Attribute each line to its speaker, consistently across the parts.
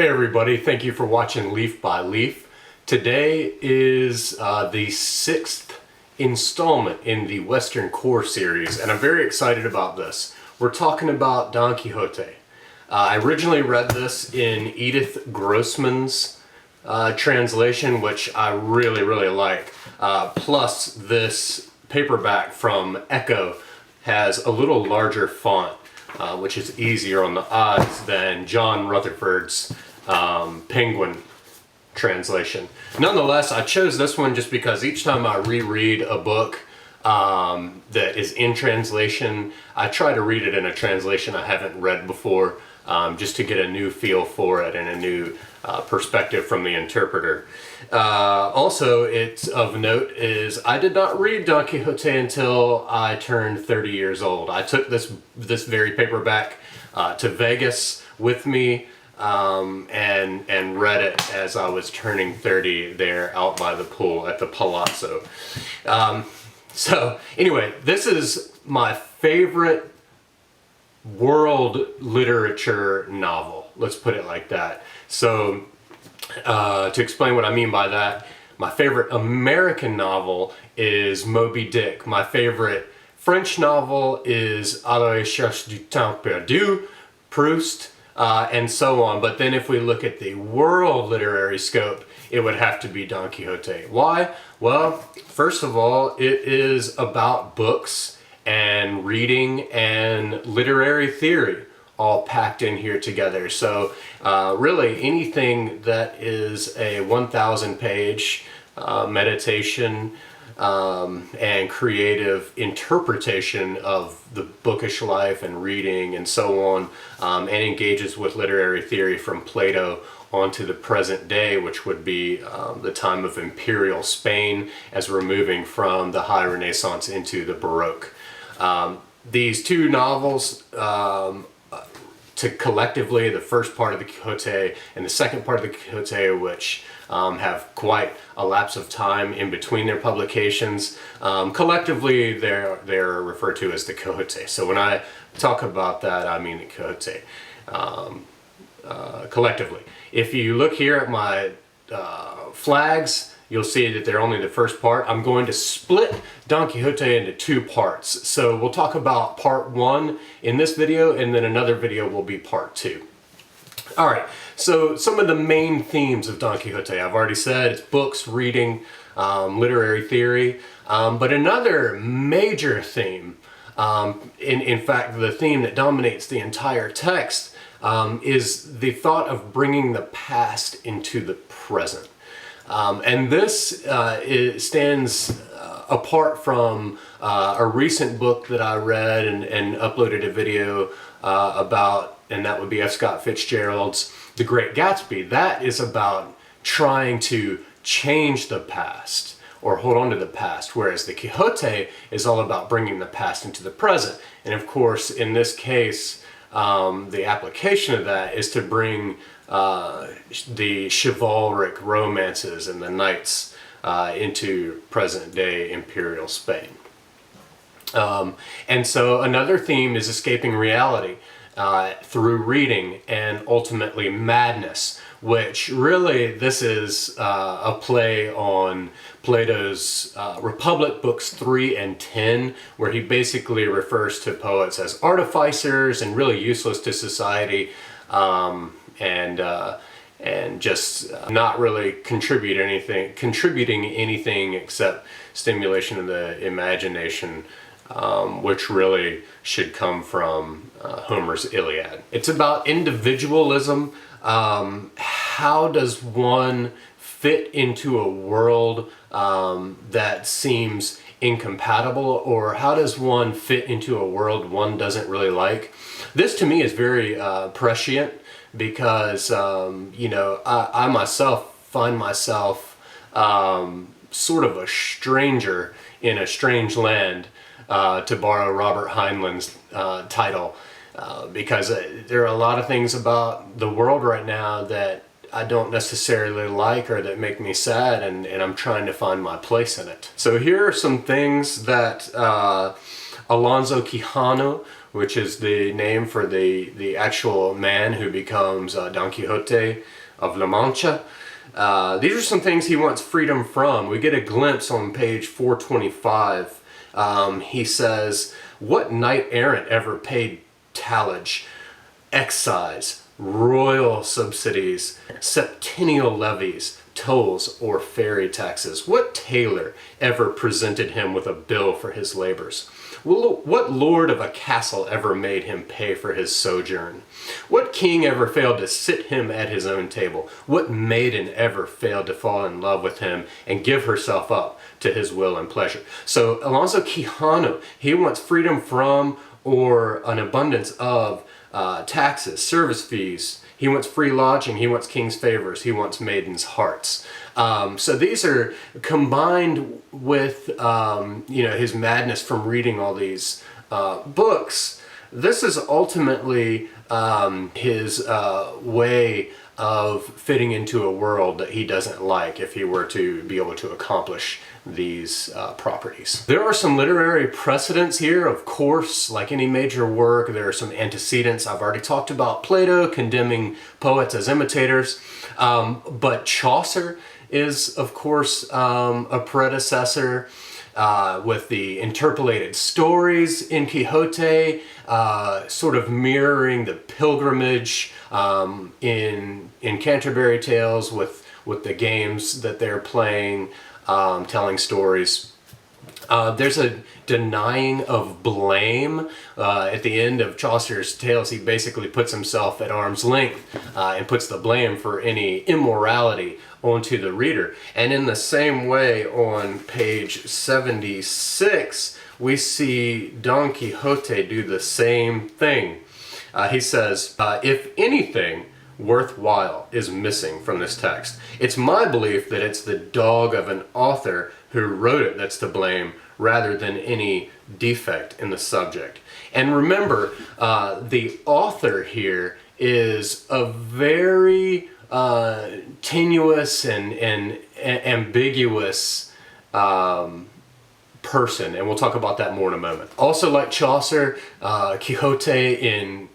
Speaker 1: Hey everybody, thank you for watching Leaf by Leaf. Today is the sixth installment in the Western Core series, and I'm very excited about this. We're talking about Don Quixote. I originally read this in Edith Grossman's translation, which I really like. Plus, this paperback from Echo has a little larger font, which is easier on the eyes than John Rutherford's Penguin translation. Nonetheless, I chose this one just because each time I reread a book that is in translation, I try to read it in a translation I haven't read before, just to get a new feel for it and a new perspective from the interpreter. Also, it's of note is I did not read Don Quixote until I turned 30 years old. I took this very paperback to Vegas with me and read it as I was turning 30 there out by the pool at the Palazzo. So anyway, this is my favorite world literature novel. Let's put it like that. So to explain what I mean by that, my favorite American novel is Moby Dick. My favorite French novel is À la recherche du temps perdu, Proust, and so on. But then if we look at the world literary scope, it would have to be Don Quixote. Why? Well, first of all, it is about books and reading and literary theory all packed in here together. So really anything that is a 1,000 page meditation and creative interpretation of the bookish life and reading and so on, and engages with literary theory from Plato onto the present day, which would be the time of imperial Spain as we're moving from the High Renaissance into the Baroque. These two novels, to collectively, the first part of the Quixote and the second part of the Quixote, which have quite a lapse of time in between their publications, collectively they're referred to as the Quixote. So when I talk about that, I mean the Quixote collectively. If you look here at my flags, you'll see that they're only the first part. I'm going to split Don Quixote into two parts. So we'll talk about part one in this video, and then another video will be part two. All right, so some of the main themes of Don Quixote, I've already said, it's books, reading, literary theory. But another major theme, in fact, the theme that dominates the entire text, is the thought of bringing the past into the present. And this stands apart from a recent book that I read and uploaded a video about, and that would be F. Scott Fitzgerald's The Great Gatsby. That is about trying to change the past or hold on to the past, whereas the Quixote is all about bringing the past into the present. And of course, in this case, the application of that is to bring the chivalric romances and the knights into present day imperial Spain. And so another theme is escaping reality through reading and ultimately madness, which really this is a play on Plato's Republic books 3 and 10, where he basically refers to poets as artificers and really useless to society, and just not really contributing anything except stimulation of the imagination, which really should come from Homer's Iliad. It's about individualism. How does one fit into a world that seems incompatible, or how does one fit into a world one doesn't really like? This to me is very prescient, because you know, I myself find myself sort of a stranger in a strange land, to borrow Robert Heinlein's title, because there are a lot of things about the world right now that I don't necessarily like or that make me sad, and I'm trying to find my place in it. So here are some things that Alonso Quijano which is the name for the actual man who becomes Don Quixote of La Mancha. These are some things he wants freedom from. We get a glimpse on page 425. He says, "What knight-errant ever paid tallage, excise, royal subsidies, septennial levies, tolls, or ferry taxes? What tailor ever presented him with a bill for his labors? What lord of a castle ever made him pay for his sojourn? What king ever failed to sit him at his own table? What maiden ever failed to fall in love with him and give herself up to his will and pleasure?" So Alonso Quijano, he wants freedom from or an abundance of taxes, service fees. He wants free lodging. He wants king's favors. He wants maidens' hearts. So these are combined with his madness from reading all these books. This is ultimately his way of fitting into a world that he doesn't like if he were to be able to accomplish these properties. There are some literary precedents here, of course, like any major work. There are some antecedents. I've already talked about Plato condemning poets as imitators, but Chaucer is, of course, a predecessor with the interpolated stories in Quixote, sort of mirroring the pilgrimage in Canterbury Tales with the games that they're playing, telling stories. There's a denying of blame. At the end of Chaucer's tales, he basically puts himself at arm's length and puts the blame for any immorality onto the reader. And in the same way, on page 76, we see Don Quixote do the same thing. He says, "If anything worthwhile is missing from this text, it's my belief that it's the dog of an author who wrote it that's to blame, rather than any defect in the subject." And remember, the author here is a very tenuous and ambiguous person, and we'll talk about that more in a moment. Also, like Chaucer, Quixote in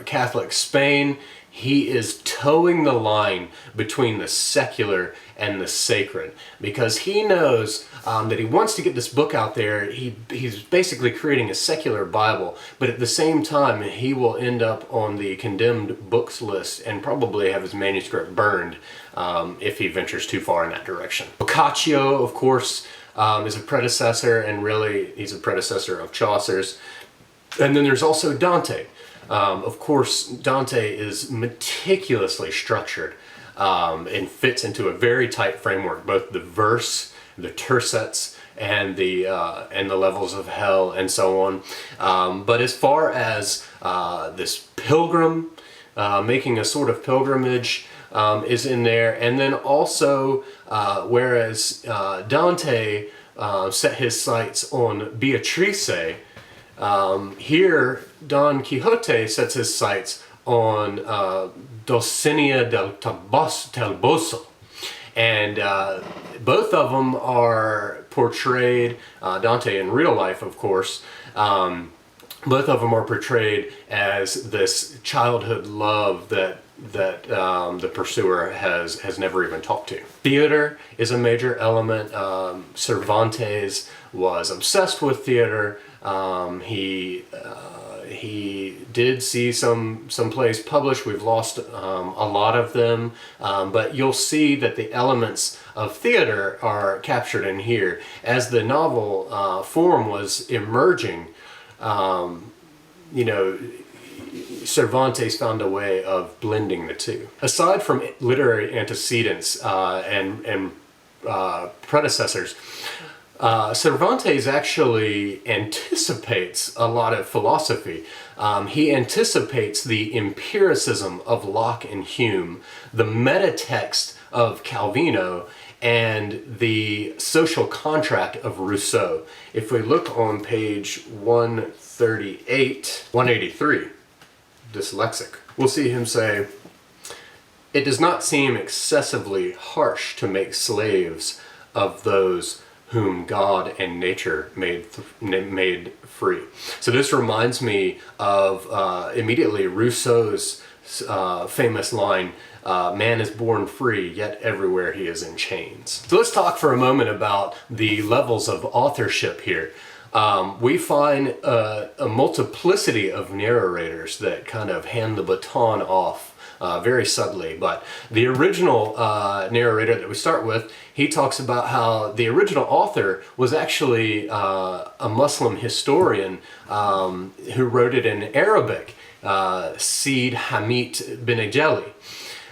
Speaker 1: Catholic Spain, he is towing the line between the secular and the sacred, because he knows that he wants to get this book out there. He's basically creating a secular Bible, but at the same time he will end up on the condemned books list and probably have his manuscript burned if he ventures too far in that direction. Boccaccio, of course, is a predecessor, and really he's a predecessor of Chaucer's. And then there's also Dante. Of course, Dante is meticulously structured and fits into a very tight framework, both the verse, the tercets, and the levels of hell, and so on. But as far as this pilgrim, making a sort of pilgrimage, is in there. And then also, whereas Dante set his sights on Beatrice, here Don Quixote sets his sights on Dulcinea del Toboso. And both of them are portrayed, Dante in real life, of course, both of them are portrayed as this childhood love that the pursuer has never even talked to. Theater is a major element. Cervantes was obsessed with theater. He did see some plays published. We've lost a lot of them, but you'll see that the elements of theater are captured in here. As the novel form was emerging, Cervantes found a way of blending the two. Aside from literary antecedents and predecessors, Cervantes actually anticipates a lot of philosophy. He anticipates the empiricism of Locke and Hume, the metatext of Calvino, and the social contract of Rousseau. If we look on page 183, dyslexic, we'll see him say, "It does not seem excessively harsh to make slaves of those whom God and nature made free. So this reminds me of immediately Rousseau's famous line, man is born free, yet everywhere he is in chains. So let's talk for a moment about the levels of authorship here. We find a multiplicity of narrators that kind of hand the baton off very subtly, but the original narrator that we start with, he talks about how the original author was actually a Muslim historian who wrote it in Arabic, Sid Hamid bin Ajeli.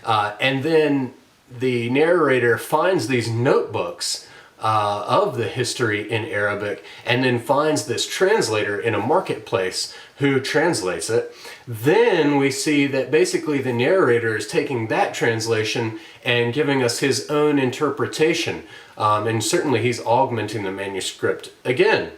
Speaker 1: And then the narrator finds these notebooks of the history in Arabic, and then finds this translator in a marketplace who translates it. Then we see that basically the narrator is taking that translation and giving us his own interpretation, and certainly he's augmenting the manuscript again.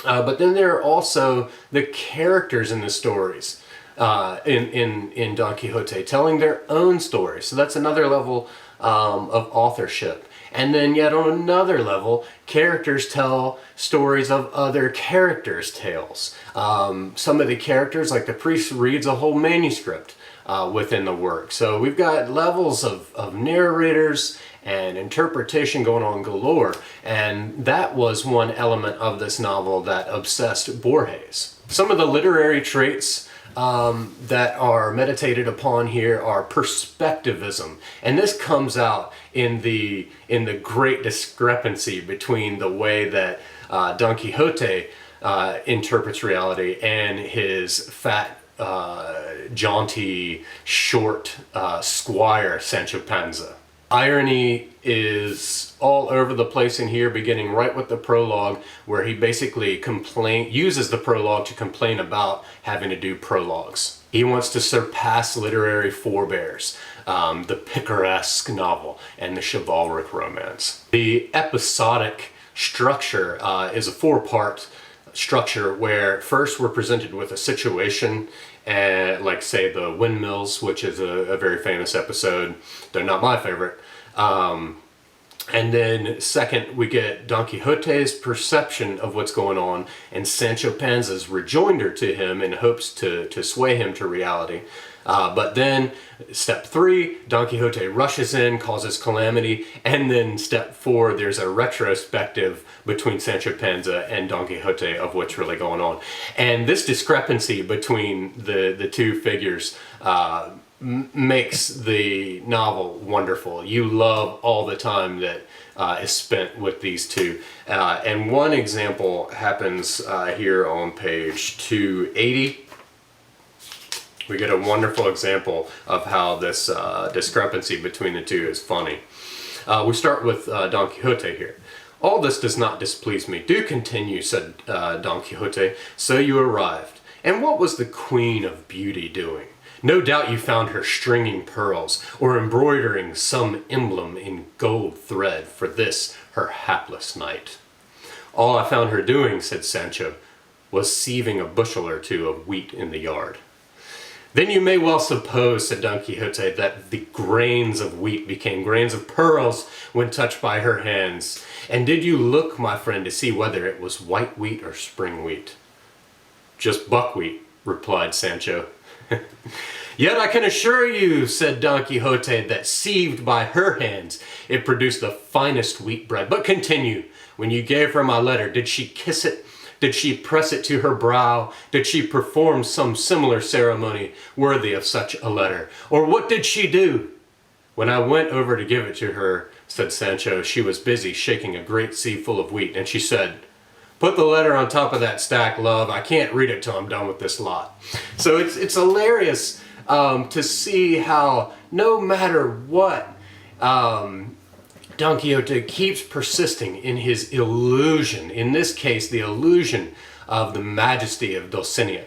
Speaker 1: But then there are also the characters in the stories in Don Quixote telling their own stories. So that's another level of authorship. And then yet on another level, characters tell stories of other characters' tales. Some of the characters, like the priest, reads a whole manuscript within the work. So we've got levels of narrators and interpretation going on galore. And that was one element of this novel that obsessed Borges. Some of the literary traits that are meditated upon here are perspectivism, and this comes out in the great discrepancy between the way that Don Quixote interprets reality and his fat, jaunty, short squire Sancho Panza. Irony is all over the place in here, beginning right with the prologue, where he basically uses the prologue to complain about having to do prologues. He wants to surpass literary forebears, the picaresque novel and the chivalric romance. The episodic structure is a four-part structure where first we're presented with a situation, like say the windmills, which is a very famous episode. They're not my favorite. And then second, we get Don Quixote's perception of what's going on and Sancho Panza's rejoinder to him in hopes to sway him to reality. But then step 3, Don Quixote rushes in, causes calamity, and then step 4, there's a retrospective between Sancho Panza and Don Quixote of what's really going on. And this discrepancy between the two figures makes the novel wonderful. You love all the time that is spent with these two. And one example happens here on page 280. We get a wonderful example of how this discrepancy between the two is funny. We start with Don Quixote here. "All this does not displease me. Do continue," said Don Quixote. "So you arrived. And what was the Queen of Beauty doing? No doubt you found her stringing pearls, or embroidering some emblem in gold thread for this her hapless night." "All I found her doing," said Sancho, "was sieving a bushel or two of wheat in the yard." "Then you may well suppose," said Don Quixote, "that the grains of wheat became grains of pearls when touched by her hands. And did you look, my friend, to see whether it was white wheat or spring wheat?" "Just buckwheat," replied Sancho. "Yet I can assure you," said Don Quixote, "that sieved by her hands, it produced the finest wheat bread. But continue. When you gave her my letter, did she kiss it? Did she press it to her brow? Did she perform some similar ceremony worthy of such a letter? Or what did she do?" "When I went over to give it to her," said Sancho, "she was busy shaking a great sieve full of wheat, and she said, 'Put the letter on top of that stack, love. I can't read it till I'm done with this lot.'" So it's hilarious to see how no matter what, Don Quixote keeps persisting in his illusion, in this case the illusion of the majesty of Dulcinea.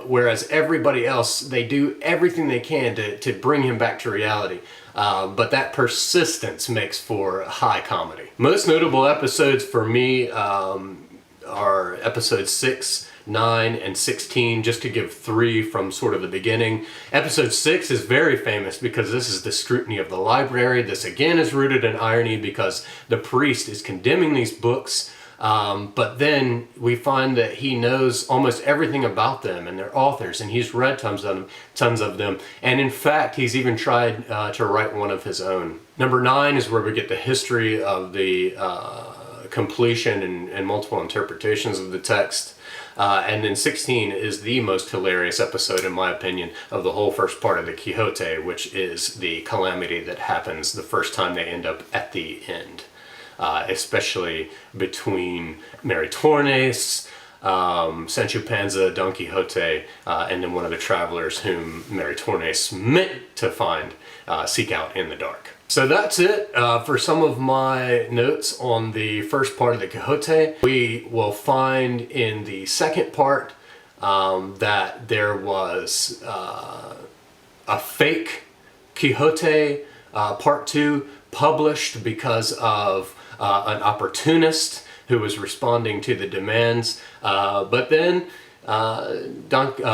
Speaker 1: Whereas everybody else, they do everything they can to bring him back to reality. But that persistence makes for high comedy. Most notable episodes for me are episodes 6 9, and 16, just to give 3 from sort of the beginning. Episode 6 is very famous because this is the scrutiny of the library. This again is rooted in irony because the priest is condemning these books, but then we find that he knows almost everything about them and their authors, and he's read tons of them, and in fact he's even tried to write one of his own. Number 9 is where we get the history of the completion and multiple interpretations of the text. And then 16 is the most hilarious episode, in my opinion, of the whole first part of the Quixote, which is the calamity that happens the first time they end up at the end. Especially between Maritornes, Sancho Panza, Don Quixote, and then one of the travelers whom Maritornes meant to seek out in the dark. So that's it for some of my notes on the first part of the Quixote. We will find in the second part that there was a fake Quixote part 2 published because of an opportunist who was responding to the demands, but then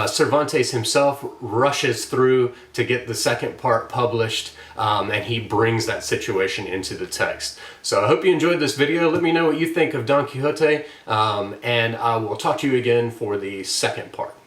Speaker 1: Cervantes himself rushes through to get the second part published, and he brings that situation into the text. So I hope you enjoyed this video. Let me know what you think of Don Quixote, and I will talk to you again for the second part.